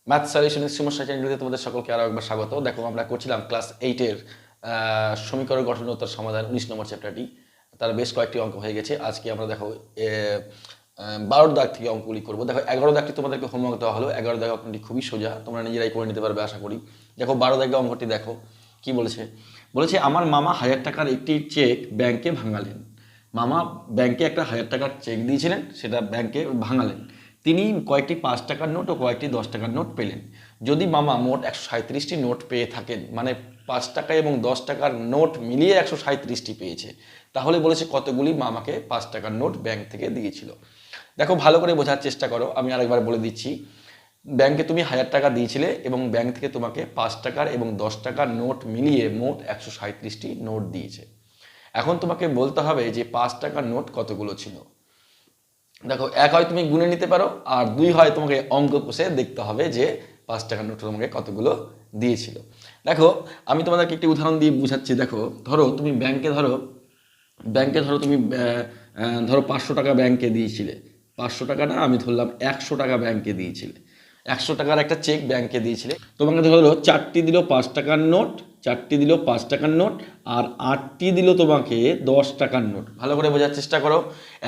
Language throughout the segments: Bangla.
ম্যাথ সলিউশনের সমস্যা চ্যানেলটিতে তোমাদের সকলকে আরও একবার স্বাগত। দেখো আমরা করছিলাম ক্লাস 8-এর সমীকরণ গঠন ও তার সমাধান 19 নম্বর চ্যাপ্টারটি। তার বেশ কয়েকটি অঙ্ক হয়ে গেছে। আজকে আমরা দেখো 12 দাগ থেকে অঙ্কগুলি করবো। দেখো 11 দাগটি তোমাদেরকে হোমওয়ার্ক দেওয়া হলো। 11 দাগ অঙ্কটি খুবই সোজা, তোমরা নিজেরাই করে নিতে পারবে আশা করি। দেখো 12 দাগের অঙ্কটি দেখো কি বলেছে। বলেছে আমার মামা 1000 টাকার একটি চেক ব্যাংকে ভাঙালেন। মামা ব্যাংকে একটা 1000 টাকার চেক দিয়েছিলেন, সেটা ব্যাংকে ভাঙালেন। তিনি কয়েকটি 5 টাকার নোট ও কয়েকটি 10 টাকার নোট পেলেন। যদি মামা মোট 137টি নোট পেয়ে থাকেন, মানে 5 টাকা এবং 10 টাকার নোট মিলিয়ে 137টি পেয়েছে, তাহলে বলেছে কতগুলি মামাকে 5 টাকার নোট ব্যাংক থেকে দিয়েছিল। দেখো ভালো করে বোঝার চেষ্টা করো, আমি আরেকবার বলে দিচ্ছি। ব্যাংকে তুমি 1000 টাকা দিয়েছিলে এবং ব্যাংক থেকে তোমাকে 5 টাকার এবং 10 টাকার নোট মিলিয়ে মোট 137টি নোট দিয়েছে। এখন তোমাকে বলতে হবে যে 5 টাকার নোট কতগুলো ছিল। দেখো, এক হয় তুমি গুনে নিতে পারো, আর দুই হয় তোমাকে অঙ্ক কষে দেখতে হবে যে 5 টাকার নোট তোমাকে কতগুলো দিয়েছিল। দেখো আমি তোমাদেরকে একটি উদাহরণ দিয়ে বুঝাচ্ছি। দেখো ধরো তুমি ব্যাংকে ধরো তুমি ধরো 500 টাকা ব্যাংকে দিয়েছিলে। 500 টাকা না, আমি ধরলাম 100 টাকা ব্যাংকে দিয়েছিলে। 100 টাকার একটা চেক ব্যাংকে দিয়েছিলে। তোমাকে ধরো 4টি দিল 5 টাকার নোট, 4টি দিল 5 টাকার নোট, আর 8টি দিল তোমাকে 10 টাকার নোট। ভালো করে বোঝার চেষ্টা করো।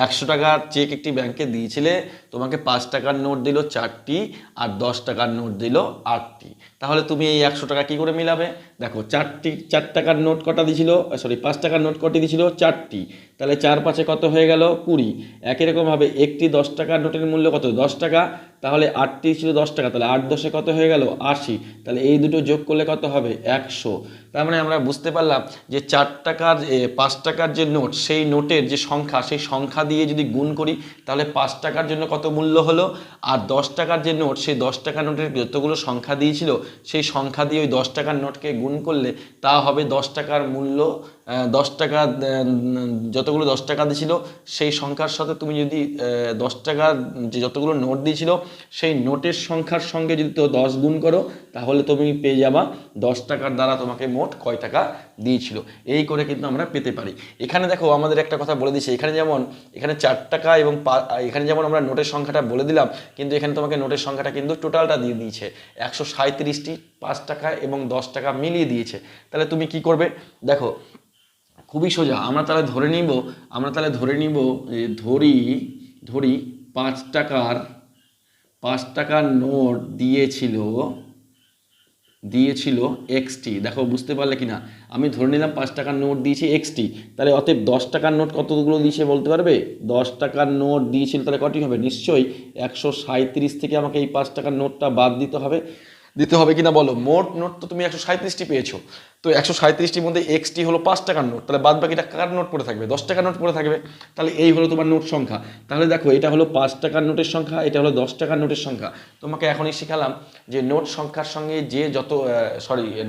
100 টাকার চেক একটি ব্যাংকে দিয়েছিলে, তোমাকে 5 টাকার নোট দিল 4টি আর 10 টাকার নোট দিল 8টি। তাহলে তুমি এই 100 টাকা কি করে মিলাবে? দেখো 4 টাকার নোট কটা দিয়েছিল, 5 টাকার নোট কটি দিয়েছিল? 4টি। তাহলে 4 5-এ কত হয়ে গেল? 20। একই রকমভাবে একটি 10 টাকার নোটের মূল্য কত? 10 টাকা। তাহলে 8টি ছিল 10 টাকা, তাহলে 8 10-এ কত হয়ে গেল? 80। তাহলে এই দুটো যোগ করলে কত হবে? 100। তার মানে আমরা বুঝতে পারলাম যে 4 টাকার 5 টাকার যে নোট, সেই নোটের যে সংখ্যা, সেই সংখ্যা দিয়ে যদি গুণ করি তাহলে 5 টাকার জন্য কত মূল্য হলো, আর 10 টাকার যে নোট, সেই 10 টাকার নোটের যতগুলো সংখ্যা দিয়েছিল সেই সংখ্যা দিয়ে ওই 10 টাকার নোটকে গুণ করলে তা হবে 10 টাকার মূল্য। 10 টাকা যতগুলো 10 টাকা দিয়েছিল সেই সংখ্যার সাথে তুমি যদি 10 টাকার যে যতগুলো নোট দিয়েছিল সেই নোটের সংখ্যার সঙ্গে যদি তো 10 গুণ করো, তাহলে তুমি পেয়ে যাবা 10 টাকার দ্বারা তোমাকে মোট কয় টাকা দিয়েছিল। এই করে কিন্তু আমরা পেতে পারি। এখানে দেখো আমাদের একটা কথা বলে দিচ্ছে, এখানে 4 টাকা এবং এখানে যেমন আমরা নোটের সংখ্যাটা বলে দিলাম, কিন্তু এখানে তোমাকে নোটের সংখ্যাটা কিন্তু টোটালটা দিয়ে দিয়েছে 137টি। 5 টাকা এবং 10 টাকা মিলিয়ে দিয়েছে। তাহলে তুমি কি করবে? দেখো খুবই সোজা। আমরা তাহলে ধরে নিব যে ধরি 5 টাকার নোট দিয়েছিল এক্সটি। দেখো বুঝতে পারলে কিনা, আমি ধরে নিলাম 5 টাকার নোট দিয়েছি এক্সটি। তাহলে অতএব 10 টাকার নোট কতগুলো দিয়েছে বলতে পারবে? 10 টাকার নোট দিয়েছিল, তাহলে কটি হবে? নিশ্চয়ই 137 থেকে আমাকে এই 5 টাকার নোটটা বাদ দিতে হবে কিনা বলো। মোট নোট তো তুমি 137টি পেয়েছো, তো 137টির মধ্যে এক্সটি হলো 5 টাকার নোট, তাহলে বাদ বাকিটা কার নোট পড়ে থাকবে? 10 টাকার নোট পড়ে থাকবে। তাহলে এই হলো তোমার নোট সংখ্যা। তাহলে দেখো এটা হলো 5 টাকার নোটের সংখ্যা, এটা হলো 10 টাকার নোটের সংখ্যা। তোমাকে এখনই শিখালাম যে নোট সংখ্যার সঙ্গে যে যত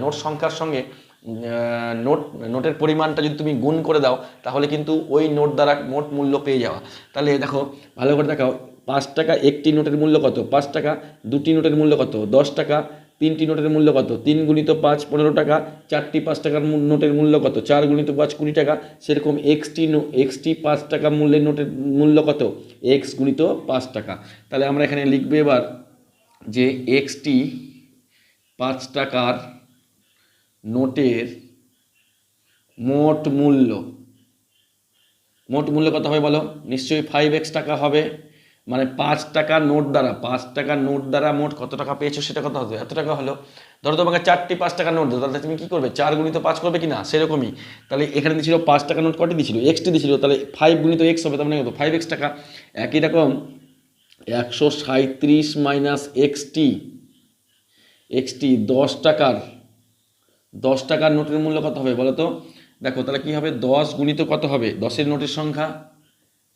নোট সংখ্যার সঙ্গে নোটের পরিমাণটা যদি তুমি গুণ করে দাও, তাহলে কিন্তু ওই নোট দ্বারা মোট মূল্য পেয়ে যাওয়া। তাহলে দেখো ভালো করে দেখাও, 5 টাকা একটি নোটের মূল্য কত? 5 টাকা। দুটি নোটের মূল্য কত? 10 টাকা। তিনটি নোটের মূল্য কত? 3 গুণিত 5 15 টাকা। চারটি 5 টাকার নোটের মূল্য কত? 4 গুণিত 5 20 টাকা। সেরকম এক্সটি 5 টাকা মূল্যের নোটের মূল্য কত? এক্স গুণিত 5 টাকা। তাহলে আমরা এখানে লিখবো এবার যে এক্সটি 5 টাকার নোটের মোট মূল্য কত হবে বলো? নিশ্চয়ই 5x টাকা হবে। মানে 5 টাকার নোট দ্বারা মোট কত টাকা পেয়েছো সেটা কত হবে? এত টাকা হলো। ধরো তোমাকে 4টি 5 টাকার নোট দাও, তাহলে তুমি কি করবে? 4 গুণিত 5 করবে কিনা? সেরকমই। তাহলে এখানে দিয়েছিল 5 টাকার নোট কটি দিয়েছিল? এক্সটি দিয়েছিল, তাহলে 5 গুণিত এক্স হবে, তার মানে কত? 5x টাকা। একই রকম 137 মাইনাস এক্সটি 10 টাকার নোটের মূল্য কত হবে বলো তো? দেখো তাহলে কি হবে? 10 গুণিত কত হবে? 10-এর নোটের সংখ্যা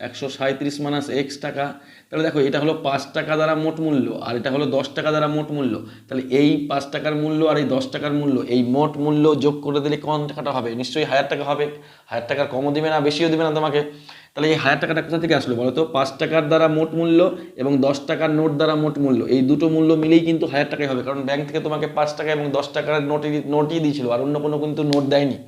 137 মাইনাস এক্স টাকা। তাহলে দেখো এটা হলো 5 টাকা দ্বারা মোট মূল্য, আর এটা হলো 10 টাকা দ্বারা মোট মূল্য। তাহলে এই 5 টাকার মূল্য আর এই 10 টাকার মূল্য, এই মোট মূল্য যোগ করে দিলে কোন টাকাটা হবে? নিশ্চয়ই 1000 টাকা হবে। 1000 টাকার কমও দিবে না, বেশিও দিবে না তোমাকে। তাহলে এই 1000 টাকাটা কোথা থেকে আসলো বলো তো? 5 টাকার দ্বারা মোট মূল্য এবং 10 টাকার নোট দ্বারা মোট মূল্য, এই দুটো মূল্য মিলেই কিন্তু 1000 টাকাই হবে, কারণ ব্যাংক থেকে তোমাকে 5 টাকা এবং 10 টাকার নোটই দিয়েছিল, আর অন্য কোনো কিন্তু নোট দেয়নি।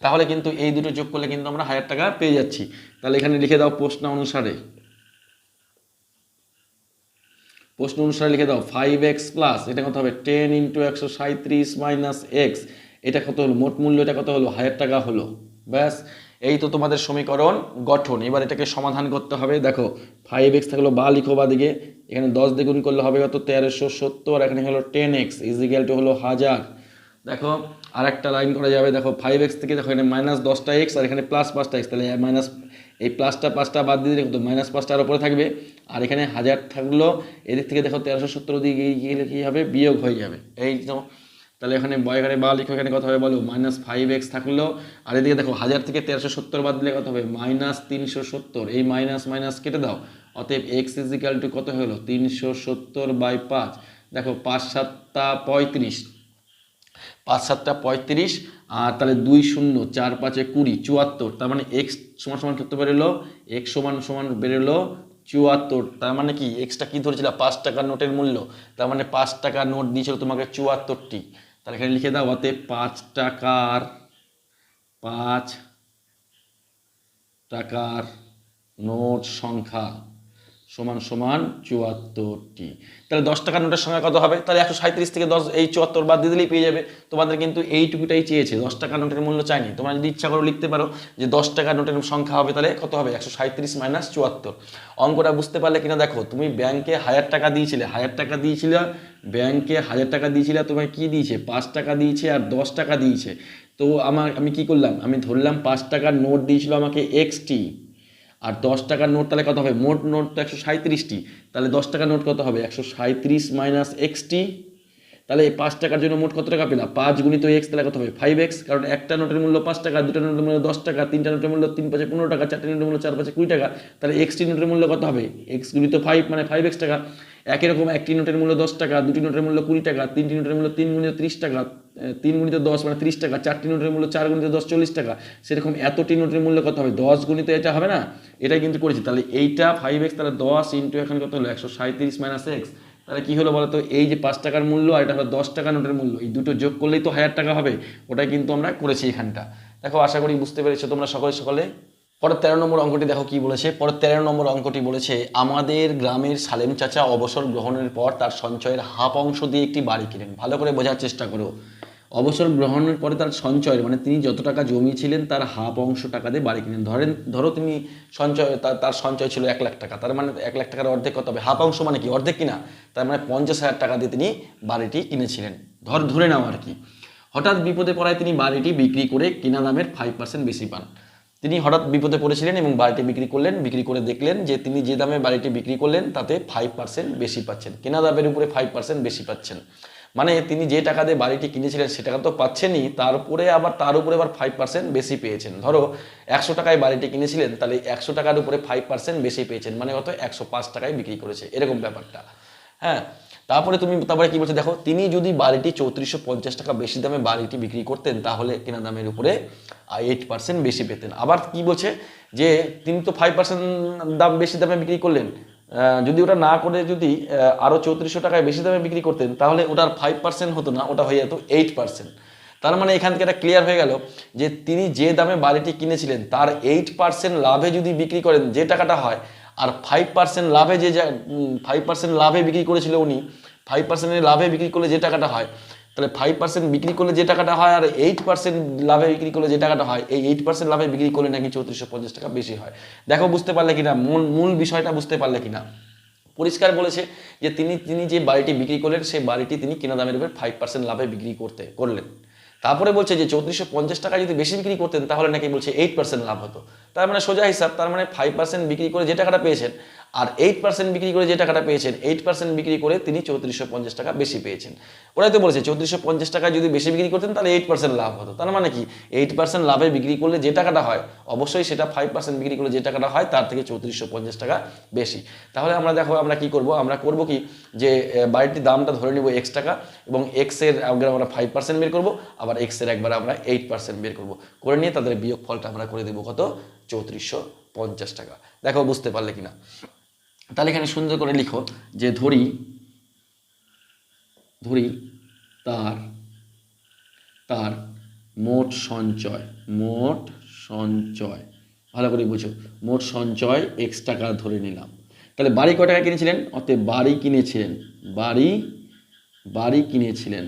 তাহলে কিন্তু এই দুটো যোগ করলে কিন্তু আমরা 1000 টাকা পেয়ে যাচ্ছি। তাহলে এখানে লিখে দাও প্রশ্ন অনুসারে প্রশ্ন অনুসারে লিখে দাও 5x প্লাস এটা কত হবে 10 ইন্টু 137 মাইনাস এক্স, এটা কত হলো মোট মূল্য, এটা কত হলো 1000 টাকা হলো। ব্যাস, এই তো তোমাদের সমীকরণ গঠন। এবার এটাকে সমাধান করতে হবে। দেখো 5x থাকলো বা লিখো বা দিকে, এখানে 10 দিয়ে গুণ করলে হবে কত 1370, এখানে হলো 10x ইজিক্যাল টু হলো 1000। দেখো আর একটা লাইন করা যাবে, দেখো 5x থেকে দেখো এখানে মাইনাস 10টা এক্স আর এখানে প্লাস 5টা এক্স, তাহলে মাইনাস এই প্লাসটা 5টা বাদ দিয়ে দিলে মাইনাস 5টা আর উপরে থাকবে, আর এখানে 1000 থাকলো, এদিক থেকে দেখো 1370 দিকে গেলে কী হবে বিয়োগ হয়ে যাবে। এই তো তাহলে এখানে এখানে বা লিখো, এখানে কত হবে বলো মাইনাস 5x থাকলো, আর এদিকে দেখো 1000 থেকে 1370 বাদ দিলে কত হবে মাইনাস 370, এই মাইনাস মাইনাস কেটে দাও, অতএব এক্স ইজিক্যাল টু কত হলো 370/5। দেখো 5 7টা 35, 5 7টা 35, আর তাহলে 2 0 4 5 20 74, তার মানে এক্স সমান সমান কত বেরোলো, এক্স সমান সমান বেরোলো 74। তার মানে কি এক্সটা কি ধরেছিল 5 টাকার নোটের মূল্য, তার মানে 5 টাকার নোট দিয়েছিল তোমাকে 74টি। তাহলে এখানে লিখে দাও অতএব 5 টাকার নোট সংখ্যা সমান সমান 74টি। তাহলে 10 টাকার নোটের সংখ্যা কত হবে, তাহলে 137 থেকে 10 এই 74 বাদ দিয়ে দিলেই পেয়ে যাবে। তোমাদের কিন্তু এইটুকুটাই চেয়েছে, 10 টাকার নোটের মূল্য চাইনি। তোমরা যদি ইচ্ছা করো লিখতে পারো যে 10 টাকার নোটের সংখ্যা হবে, তাহলে কত হবে 137 মাইনাস 74। অঙ্কটা বুঝতে পারলে কিনা দেখো, তুমি ব্যাংকে 1000 টাকা দিয়েছিলে, ব্যাংকে 1000 টাকা দিয়েছিলে, তোমায় কি দিয়েছে 5 টাকা দিয়েছে আর 10 টাকা দিয়েছে। তো আমি কি করলাম, আমি ধরলাম 5 টাকার নোট দিয়েছিল আমাকে এক্সটি, আর 10 টাকার নোট তাহলে কত হবে, মোট নোট তো 137টি, তাহলে 10 টাকার নোট কত হবে 137 মাইনাস এক্সটি। তাহলে এই 5 টাকার জন্য মোট কত টাকা পেলাম 5 গুণিত এক্স, তাহলে কত হবে 5x, কারণ একটা নোটের মূল্য 5 টাকা, দুটো নোটের মূল্য 10 টাকা, তিনটা নোটের মূল্য 3 5 15 টাকা, চারটে নোটের মূল্য 4 5 20 টাকা, তাহলে এক্সটি নোটের মূল্য কত হবে এক্স গুণিত 5 মানে 5x টাকা। একই রকম একটি নোটের মূল্য 10 টাকা, দুটি নোটের মূল্য 20 টাকা, তিনটি নোটের মূল্য 3 গুণিত 30 টাকা, 3 গুণিত 10 মানে 30 টাকা, চারটি নোটের মূল্য 4 গুণিত 10 40 টাকা, সেরকম এতটি নোটের মূল্য কত হবে 10 গুণিত এটা হবে না, এটাই কিন্তু করেছি। তাহলে এইটা 5x, তাহলে 10 ইন্টু এখানে কত হলো 137 মাইনাস এক্স, তাহলে কি হলো বলতো, এই যে 5 টাকার মূল্য আর এটা হলো 10 টাকা নোটের মূল্য, এই দুটো যোগ করলেই তো 1000 টাকা হবে, ওটাই কিন্তু আমরা করেছি এখানটা। দেখো আশা করি বুঝতে পেরেছো তোমরা সকলে। পরের 13 নম্বর অঙ্কটি দেখো কি বলেছে, পরের 13 নম্বর অঙ্কটি বলেছে আমাদের গ্রামের সালেম চাচা অবসর গ্রহণের পর তার সঞ্চয়ের হাফ অংশ দিয়ে একটি বাড়ি কিনেন। ভালো করে বোঝার চেষ্টা করো, অবসর গ্রহণের পরে তার সঞ্চয়ের মানে তিনি যত টাকা জমিয়েছিলেন তার হাফ অংশ টাকা দিয়ে বাড়ি কিনেন। ধরো তিনি সঞ্চয় তার সঞ্চয় ছিল 1 লাখ টাকা, তার মানে 1 লাখ টাকার অর্ধেক কত হবে, হাফ অংশ মানে কি অর্ধেক কিনা, তার মানে 50,000 টাকা দিয়ে তিনি বাড়িটি কিনেছিলেন, ধরে নাও আর কি। হঠাৎ বিপদে পড়ায় তিনি বাড়িটি বিক্রি করে কিনা দামের 5% বেশি পান। তিনি হঠাৎ বিপদে পড়েছিলেন এবং বাড়িটি বিক্রি করলেন, বিক্রি করে দেখলেন যে তিনি যে দামে বাড়িটি বিক্রি করলেন তাতে 5% বেশি পাচ্ছেন, কেনা দামের উপরে 5% বেশি পাচ্ছেন। মানে তিনি যে টাকা দিয়ে বাড়িটি কিনেছিলেন সে টাকা তো পাচ্ছেনই, তার উপরে আবার 5% বেশি পেয়েছেন। ধরো 100 টাকায় বাড়িটি কিনেছিলেন, তাহলে 100 টাকার উপরে 5% বেশি পেয়েছেন, মানে কত 105 টাকায় বিক্রি করেছে, এরকম ব্যাপারটা। হ্যাঁ, তারপরে কি বলছে দেখো, তিনি যদি বাড়িটি 3450 টাকা বেশি দামে বাড়িটি বিক্রি করতেন তাহলে কেনা দামের উপরে 8% বেশি পেতেন। আবার কি বলছে যে তিনি তো 5% দাম বেশি দামে বিক্রি করলেন, যদি ওটা না করে যদি আরও 3400 টাকায় বেশি দামে বিক্রি করতেন তাহলে ওটার 5% হতো না, ওটা হয়ে যেত 8%। তার মানে এখান থেকে এটা ক্লিয়ার হয়ে গেল যে তিনি যে দামে বাড়িটি কিনেছিলেন তার 8% লাভে যদি বিক্রি করেন যে টাকাটা হয়, আর 5% লাভে 5% লাভে বিক্রি করেছিল উনি, 5% লাভে বিক্রি করলে যে টাকাটা হয়, তাহলে 5% বিক্রি করলে যে টাকাটা হয় আর 8% লাভে বিক্রি করলে যে টাকাটা হয়, এই 8% লাভে বিক্রি করলে নাকি 3450 টাকা বেশি হয়। দেখো বুঝতে পারলে কিনা, মূল বিষয়টা বুঝতে পারলে কিনা। পরিষ্কার বলেছে যে তিনি যে বাড়িটি বিক্রি করলেন সেই বাড়িটি তিনি কেনা দামের উপর 5% লাভে বিক্রি করলেন। তারপরে বলছে যে 3450 টাকা যদি বেশি বিক্রি করতেন তাহলে নাকি বলছে 8% লাভ হতো। তার মানে সোজা হিসাব, তার মানে 5% বিক্রি করে যে টাকাটা পেয়েছেন আর 8% বিক্রি করে যে টাকাটা পেয়েছেন, 8% বিক্রি করে তিনি 3450 টাকা বেশি পেয়েছেন। ওরাই তো বলেছে 3450 টাকা যদি বেশি বিক্রি করতেন তাহলে 8% লাভ হতো। তার মানে কি 8% লাভে বিক্রি করলে যে টাকাটা হয় অবশ্যই সেটা 5% বিক্রি করলে যে টাকাটা হয় তার থেকে 3450 টাকা বেশি। তাহলে আমরা কি করব, আমরা করব কি যে বাড়িটির দামটা ধরে নিব x টাকা এবং x এর একবার আমরা 5% বের করব, আবার x এর একবার আমরা 8% বের করব, করে নিয়ে তাদের বিয়োগ ফলটা আমরা করে দেবো কত 3450 টাকা। দেখো বুঝতে পারলে কিনা। তাহলে এখানে সুন্দর করে লিখো যে ধরি তার মোট সঞ্চয়, ভালো করে বুঝো, মোট সঞ্চয় x টাকা ধরে নিলাম, তাহলে বাড়ি কয় টাকা কিনেছিলেন, অতএব বাড়ি কিনেছিলেন, বাড়ি কিনেছিলেন,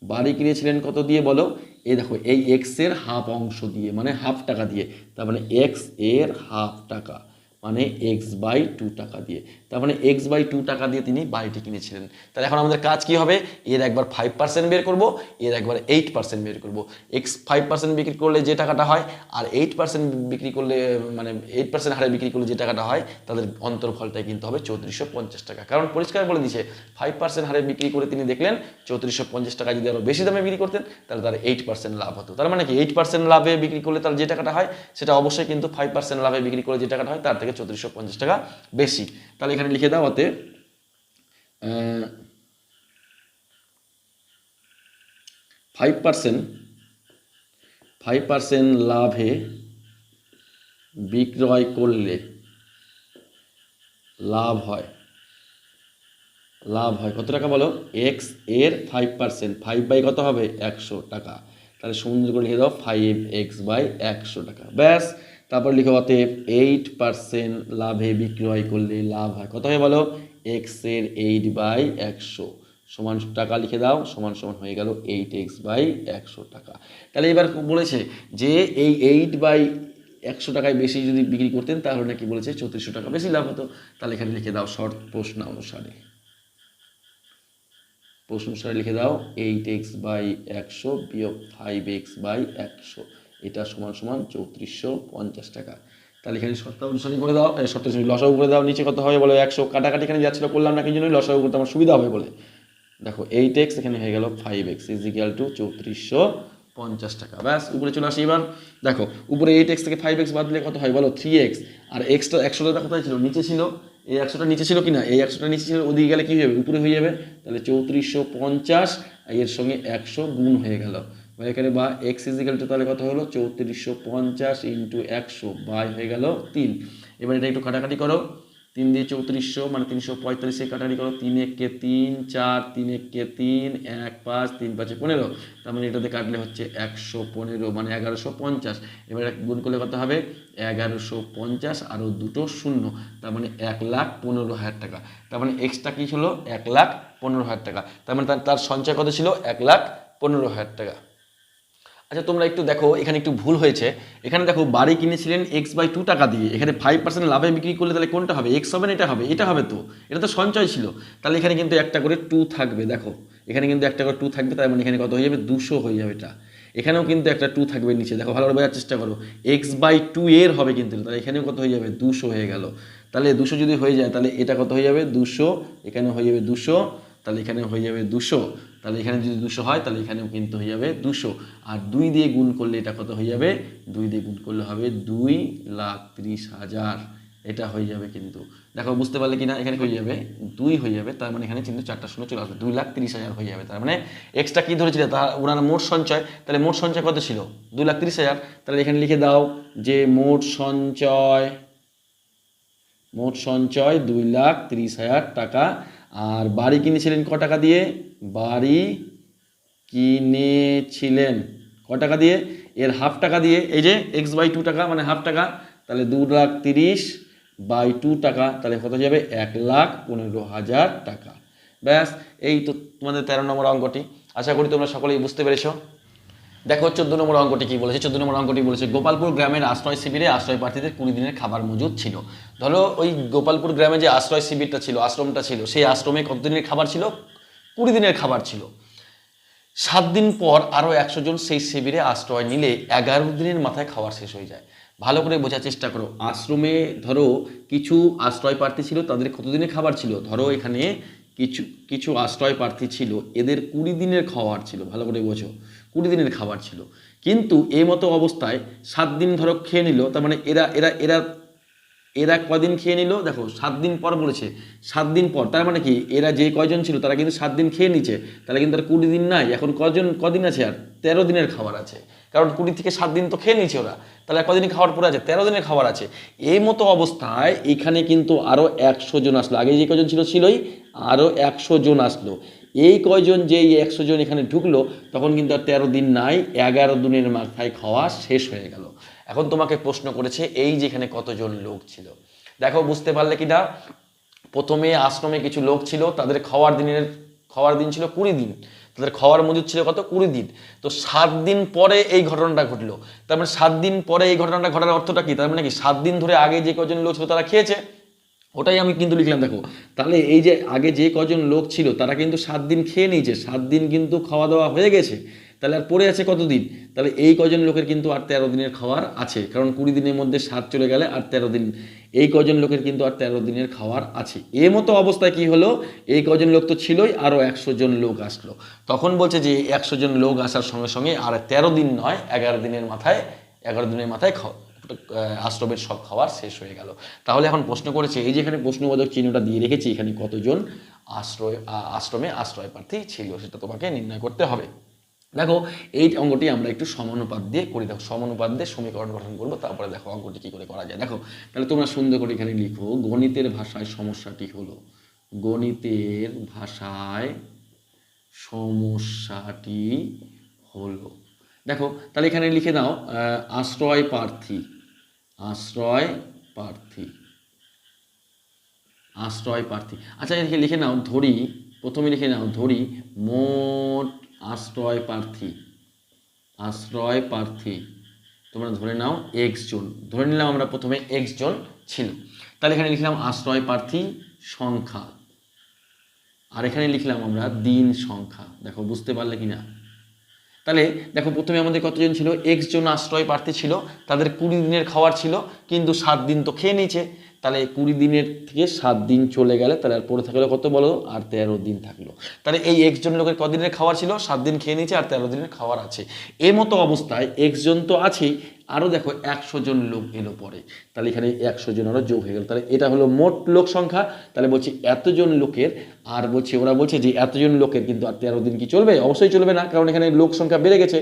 বাড়ি কিনেছিলেন কত দিয়ে বলো, এই দেখো এই এক্স এর হাফ অংশ দিয়ে, মানে হাফ টাকা দিয়ে, তার মানে এক্স এর হাফ টাকা মানে এক্স বাই 2 টাকা দিয়ে, তার মানে এক্স বাই 2 টাকা দিয়ে তিনি বাড়িটি কিনেছিলেন। তাহলে এখন আমাদের কাজ কি হবে, এর একবার 5% বের করব, এর একবার 8% বের করব। এক্স 5% বিক্রি করলে যে টাকাটা হয়, আর 8% বিক্রি করলে, মানে 8% হারে বিক্রি করলে যে টাকাটা হয়, তাদের অন্তর্ফলটাই কিন্তু হবে 3450 টাকা। কারণ পরিষ্কার বলে দিচ্ছে 5% হারে বিক্রি করে তিনি দেখলেন 3450 টাকা যদি আরও বেশি দামে বিক্রি করতেন তাহলে তার 8% লাভ হতো। তার মানে কি 8% লাভে বিক্রি করলে তার যে টাকাটা হয় সেটা অবশ্যই কিন্তু 5% লাভে বিক্রি করে যে টাকাটা হয় তার থেকে 3450 টাকা বেশি। তাহলে এখানে লিখে দাও, অতএব 5% লাভে বিক্রয় করলে লাভ হয় কত টাকা বলো, এক্স এর 5%, 5 বাই কত হবে 100 টাকা। তাহলে সুন্দর করে লিখে দাও 5x বাই 100 টাকা, ব্যাস। তারপর লিখো অতএব 8% লাভে বিক্রয় করলে লাভ হয় কত হবে বলো, এক্স এর 8 বাই 100 সমান টাকা লিখে দাও, সমান সমান হয়ে গেল 8x বাই 100 টাকা। তাহলে এবার বলেছে যে এই 8 বাই 100 টাকায় বেশি যদি বিক্রি করতেন তাহলে নাকি বলেছে 3400 টাকা বেশি লাভ হতো। তাহলে এখানে লিখে দাও শর্ট প্রশ্ন অনুসারে লিখে দাও 8x বাই 100 বিয়োগ 5x বাই 100, এটা সমান সমান 3450 টাকা। তাহলে এখানে শর্ত অনুসারে করে দাও, শর্ত লসাগু করে দাও, নিচে কত হবে বলো 100, কাটাকাটি এখানে যাচ্ছিল করলাম না, কিন্তু লসাগু করতে আমার সুবিধা হবে বলে। দেখো 8x এখানে হয়ে গেল 5x ইজ ইকুয়াল টু 3450 টাকা, ব্যাস। উপরে চলে আসি এবার, দেখো উপরে 8x থেকে 5x বাদ দিলে কত হয় বলো 3x, আর এক্সটা 100টা কোথায় ছিল, নিচে ছিল, এই 100টা নিচে ছিল কিনা, এই 100টা নিচে ছিল, ওদিকে গেলে কি হবে উপরে হয়ে যাবে, তাহলে 3450 এর সঙ্গে 100 গুণ হয়ে গেল, এখানে বা এক্স ইজ ইকুয়াল টু তাহলে কত হলো 3450 ইন্টু 100 বাই হয়ে গেল 3। এবার এটা একটু কাটাকাটি করো, 3 দিয়ে 3400 মানে 345 কাটাকাটি করো, 3 একে 3, 4 3 একে 3, 1 5 3 5 15, তার মানে এটাতে কাটলে হচ্ছে 115 মানে 1150। এবার গুণ করলে কত হবে 1150 আরও দুটো শূন্য, তার মানে 1,15,000 টাকা। তার মানে এক্সটা কি ছিল 1,15,000 টাকা, তার মানে তার সঞ্চয় কত ছিল 1,15,000 টাকা। আচ্ছা তোমরা একটু দেখো এখানে একটু ভুল হয়েছে, এখানে দেখো বাড়ি কিনেছিলেন এক্স বাই 2 টাকা দিয়ে, এখানে 5% লাভে বিক্রি করলে তাহলে কোনটা হবে, এক্স হবে না এটা হবে তো, এটা তো সঞ্চয় ছিল, তাহলে এখানে কিন্তু একটা করে 2 থাকবে, দেখো এখানে কিন্তু একটা করে 2 থাকবে, তার মানে এখানে কত হয়ে যাবে 200 হয়ে যাবে এটা, এখানেও কিন্তু একটা 2 থাকবে নিচে, দেখো ভালো করে বোঝার চেষ্টা করো, এক্স বাই 2 এর হবে কিন্তু, তাহলে এখানেও কত হয়ে যাবে 200 হয়ে গেল। তাহলে 200 যদি হয়ে যায় তাহলে এটা কত হয়ে যাবে 200, এখানে হয়ে যাবে 200, তাহলে এখানে হয়ে যাবে 200, তাহলে এখানে যদি 200 হয় তাহলে এখানেও কিন্তু হয়ে যাবে 200, আর 2 দিয়ে গুণ করলে এটা কত হয়ে যাবে, 2 দিয়ে গুণ করলে হবে 2,30,000, এটা হয়ে যাবে কিন্তু, দেখো বুঝতে পারলে কিনা, এখানে হয়ে যাবে 2 হয়ে যাবে, তার মানে এখানে কিন্তু 4টা শূন্য চলে আসবে, 2,30,000 হয়ে যাবে। তার মানে এক্সট্রা কি ধরেছিল তা ওনার মোট সঞ্চয়, তাহলে মোট সঞ্চয় কত ছিল 2,30,000, তাহলে এখানে লিখে দাও যে মোট সঞ্চয় 2,30,000 টাকা। আর বাড়ি কিনেছিলেন ক টাকা দিয়ে, বাড়ি কিনেছিলেন ক টাকা দিয়ে, এর হাফ টাকা দিয়ে, এই যে এক্স বাই 2 টাকা মানে হাফ টাকা, তাহলে 2,30,000 বাই 2 টাকা, তাহলে কত যাবে 1,15,000 টাকা, ব্যাস। এই তো তোমাদের 13 নম্বর অঙ্কটি, আশা করি তোমরা সকলেই বুঝতে পেরেছো। দেখো 14 নম্বর অঙ্কটি কি বলেছে, 14 নম্বর অঙ্কটি বলেছে গোপালপুর গ্রামের আশ্রয় শিবিরে আশ্রয় প্রার্থীদের 20 দিনের খাবার মজুদ ছিল। ধরো ওই গোপালপুর গ্রামে যে আশ্রয় শিবিরটা ছিল, আশ্রমটা ছিল, সেই আশ্রমে কত দিনের খাবার ছিল 20 দিনের খাবার ছিল। 7 দিন পর আরও 100 জন সেই শিবিরে আশ্রয় নিলে 11 দিনের মাথায় খাবার শেষ হয়ে যায়। ভালো করে বোঝার চেষ্টা করো, আশ্রমে ধরো কিছু আশ্রয় প্রার্থী ছিল, তাদের কত দিনের খাবার ছিল, ধরো এখানে কিছু আশ্রয় প্রার্থী ছিল, এদের 20 দিনের খাবার ছিল, ভালো করে বোঝো 20 দিনের খাবার ছিল, কিন্তু এই মতো অবস্থায় 7 দিন ধরো খেয়ে নিল, তার মানে এরা এরা এরা এরা কদিন খেয়ে নিল, দেখো 7 দিন পর বলেছে, 7 দিন পর, তার মানে কি এরা যে কয়জন ছিল তারা কিন্তু 7 দিন খেয়ে নিচ্ছে, তাহলে কিন্তু আর 20 দিন নাই, এখন কদিন আছে আর 13 দিনের খাবার আছে, কারণ 20 থেকে 7 দিন তো খেয়ে নিচ্ছে ওরা, তাহলে কদিন খাবার পরে আছে 13 দিনের খাবার আছে। এই মতো অবস্থায় এখানে কিন্তু আরও 100 জন আসলো, আগে যে কয়জন ছিলই আরও 100 জন আসলো, এই কয়জন যে 100 জন এখানে ঢুকলো তখন কিন্তু আর 13 দিন নাই, 11 দিনের মাথায় খাওয়া শেষ হয়ে গেল। এখন তোমাকে প্রশ্ন করেছে এই যেখানে কতজন লোক ছিল, দেখো বুঝতে পারলে কি না, প্রথমে আশ্রমে কিছু লোক ছিল, তাদের খাওয়ার দিন ছিল 20 দিন, তাদের খাওয়ার মজুদ ছিল কত 20 দিন। তো 7 দিন পরে এই ঘটনাটা ঘটলো, তার মানে 7 দিন পরে এই ঘটনাটা ঘটার অর্থটা কি, তার মানে কি 7 দিন ধরে আগে যে কজন লোক ছিল তারা খেয়েছে, ওটাই আমি কিন্তু লিখলাম। দেখো তাহলে এই যে আগে যে কজন লোক ছিল তারা কিন্তু 7 দিন খেয়ে নিয়েছে, 7 দিন কিন্তু খাওয়া দাওয়া হয়ে গেছে, তাহলে আর পড়ে আছে কতদিন, তাহলে এই কজন লোকের কিন্তু আর 13 দিনের খাওয়ার আছে, কারণ 20 দিনের মধ্যে 7 চলে গেলে আর 13 দিন, এই কজন লোকের কিন্তু আর 13 দিনের খাওয়ার আছে। এ মতো অবস্থায় কি হলো, এই কজন লোক তো ছিলই, আরও 100 জন লোক আসলো। তখন বলছে যে 100 জন লোক আসার সঙ্গে সঙ্গে আর 13 দিন নয়, 11 দিনের মাথায় আশ্রমের সব খাবার শেষ হয়ে গেল। তাহলে এখন প্রশ্ন করেছে, এই যে এখানে প্রশ্নবোধক চিহ্নটা দিয়ে রেখেছি, এখানে কতজন আশ্রমে আশ্রয় প্রার্থী ছিল সেটা তোমাকে নির্ণয় করতে হবে। দেখো এই অঙ্কটি আমরা একটু সমানুপাত দিয়ে করি। দেখো সমানুপাত দিয়ে সমীকরণ গঠন করবো, তারপরে দেখো অঙ্কটি কী করে করা যায়। দেখো তাহলে তোমরা সুন্দর করে এখানে লিখো, গণিতের ভাষায় সমস্যাটি হলো, গণিতের ভাষায় সমস্যাটি হলো। দেখো তাহলে এখানে লিখে দাও আশ্রয় প্রার্থী, আশ্রয় প্রার্থী, আশ্রয় প্রার্থী। আচ্ছা এদিকে লিখে নাও, ধরি, প্রথমে লিখে নাও, ধরি মোট আশ্রয় প্রার্থী, আশ্রয় প্রার্থী তোমরা ধরে নাও এক্স জন, ধরে নিলাম আমরা প্রথমে এক্স জন ছিল। তাহলে এখানে লিখলাম আশ্রয় প্রার্থী সংখ্যা, আর এখানে লিখলাম আমরা দিন সংখ্যা। দেখো বুঝতে পারলে কিনা, তাহলে দেখো প্রথমে আমাদের কতজন ছিল, এক্স জন আশ্রয় প্রার্থী ছিল, তাদের 20 দিনের খাওয়ার ছিল, কিন্তু 7 দিন তো খেয়ে নিয়েছে, তাহলে 20 দিনের থেকে 7 দিন চলে গেলে তাহলে আর পড়ে থাকলো কত বলো, আর 13 দিন থাকলো। তাহলে এই এক্স জন লোকের কদিনের খাওয়ার ছিল, 7 দিন খেয়ে নিয়েছে, আর 13 দিনের খাওয়ার আছে। এই মতো অবস্থায় এক্স জন তো আছেই, আরও দেখো 100 জন লোক এলো পরে, তাহলে এখানে 100 জন আরও যোগ হয়ে গেল, তাহলে এটা হলো মোট লোক সংখ্যা। তাহলে বলছি এতজন লোকের, আর বলছি ওরা বলছে যে এতজন লোকের কিন্তু আর 13 দিন কি চলবে, অবশ্যই চলবে না, কারণ এখানে লোক সংখ্যা বেড়ে গেছে,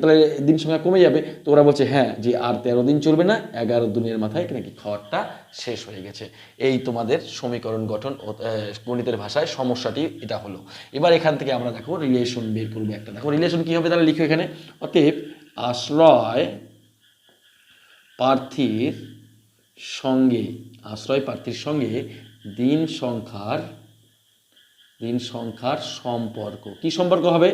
তাহলে দিন সংখ্যা কমে যাবে। তো ওরা বলছে হ্যাঁ যে আর 13 দিন চলবে না, 11 দিনের মাথায় এখানে কি খাওয়ারটা শেষ হয়ে গেছে। এই তোমাদের সমীকরণ গঠন গণিতের ভাষায় সমস্যাটি এটা হলো। এবার এখান থেকে আমরা দেখো রিলেশন বের করবো একটা। দেখো রিলেশন কি হবে, তাহলে লিখো এখানে, অতএব আশ্রয় প্রার্থীর সঙ্গে, আশ্রয় প্রার্থীর সঙ্গে দিন সংখ্যার সম্পর্ক, কি সম্পর্ক হবে,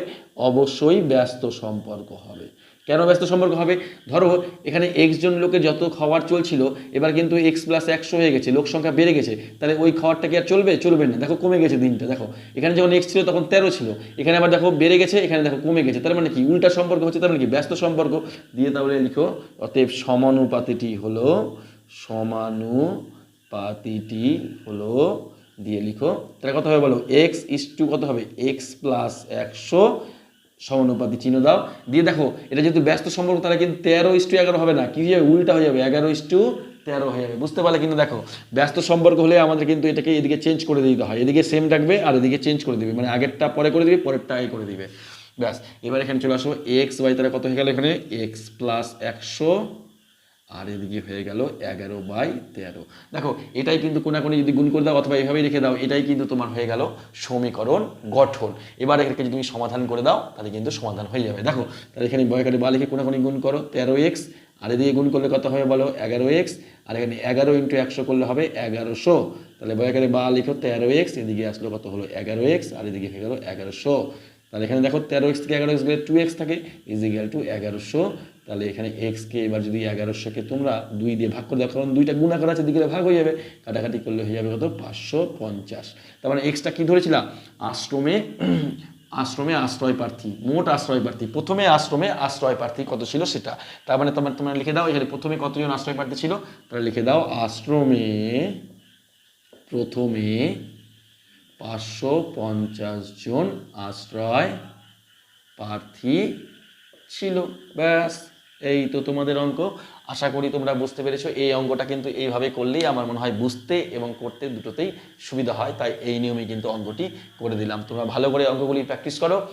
অবশ্যই ব্যস্ত সম্পর্ক হবে। কেন ব্যস্ত সম্পর্ক হবে, ধরো এখানে এক্স জন লোকের যত খাবার চলছিল, এবার কিন্তু এক্স প্লাস 100 হয়ে গেছে, লোক সংখ্যা বেড়ে গেছে, তাহলে ওই খাবারটা কি আর চলবে না, দেখো কমে গেছে দিনটা। দেখো এখানে যখন এক্স ছিল তখন 13 ছিল, এখানে আবার দেখো বেড়ে গেছে, এখানে দেখো কমে গেছে, তার মানে কি উল্টা সম্পর্ক হচ্ছে, তার মানে কি ব্যস্ত সম্পর্ক দিয়ে। তাহলে লিখো অতএব সমানুপাতিটি হলো দিয়ে লিখো, তাহলে কত হবে বলো, এক্স ইস টু কত হবে, এক্স প্লাস 100 সমানুপাতি চিহ্ন দাও, দিয়ে দেখো এটা যেহেতু ব্যস্ত সম্পর্ক, তাহলে কিন্তু 13:11 হবে না, কি হয়ে যাবে, উল্টা হয়ে যাবে, 11:13 হয়ে যাবে। বুঝতে পারলে কিন্তু, দেখো ব্যস্ত সম্পর্ক হলে আমাদের কিন্তু এটাকে এদিকে চেঞ্জ করে দিতে হয়, এদিকে সেম রাখবে আর এদিকে চেঞ্জ করে দিবে, মানে আগেরটা পরে করে দিবে, পরেরটা আগে করে দিবে, ব্যাস। এবার এখানে চলে আসো, এক্স বাই তাহলে কত হয়ে গেল, এখানে এক্স প্লাস 100 আর এদিকে হয়ে গেল 11/13। দেখো এটাই কিন্তু কোনাকুনি যদি গুণ করে দাও অথবা এইভাবেই রেখে দাও, এটাই কিন্তু তোমার হয়ে গেল সমীকরণ গঠন। এবার এটাকে যদি তুমি সমাধান করে দাও তাহলে কিন্তু সমাধান হয়ে যাবে। দেখো তাহলে এখানে বয়কারে বা লিখে কোনাকুনি গুণ করো, 13x, আর এদিকে গুণ করলে কত হবে বলো, 11x, আর এখানে 11 × 100 করলে হবে 1100। তাহলে বয়কারে বা লিখো 13x, এদিকে আসলো কত হলো 11x, আর এদিকে হয়ে গেল 1100। তাহলে এখানে দেখো 13x থেকে 11x গেলে 2x থাকে, ইজিক্যাল টু 1100। তাহলে এখানে এক্সকে এবার যদি 1100কে তোমরা 2 দিয়ে ভাগ করে দাও, কারণ 2টা গুণাকার আছে, দিকে ভাগ হয়ে যাবে, কাটাকাটি করলে হয়ে যাবে কত, 550। তার মানে এক্সটা কি ধরেছিলাম, আশ্রমে আশ্রয় প্রার্থী, মোট আশ্রয় প্রার্থী, প্রথমে আশ্রমে আশ্রয় প্রার্থী কত ছিল সেটা। তার মানে তোমরা লিখে দাও এখানে প্রথমে কতজন আশ্রয় প্রার্থী ছিল, তাহলে লিখে দাও আশ্রমে প্রথমে 550 জন আশ্রয় প্রার্থী ছিল। ব্যাস, এই তো তোমাদের অঙ্ক। আশা করি তোমরা বুঝতে পেরেছো। এই অঙ্কটা কিন্তু এইভাবে করলেই আমার মনে হয় বুঝতে এবং করতে দুটোতেই সুবিধা হয়, তাই এই নিয়মে কিন্তু অঙ্কটি করে দিলাম। তোমরা ভালো করে অঙ্কগুলি প্র্যাকটিস করো।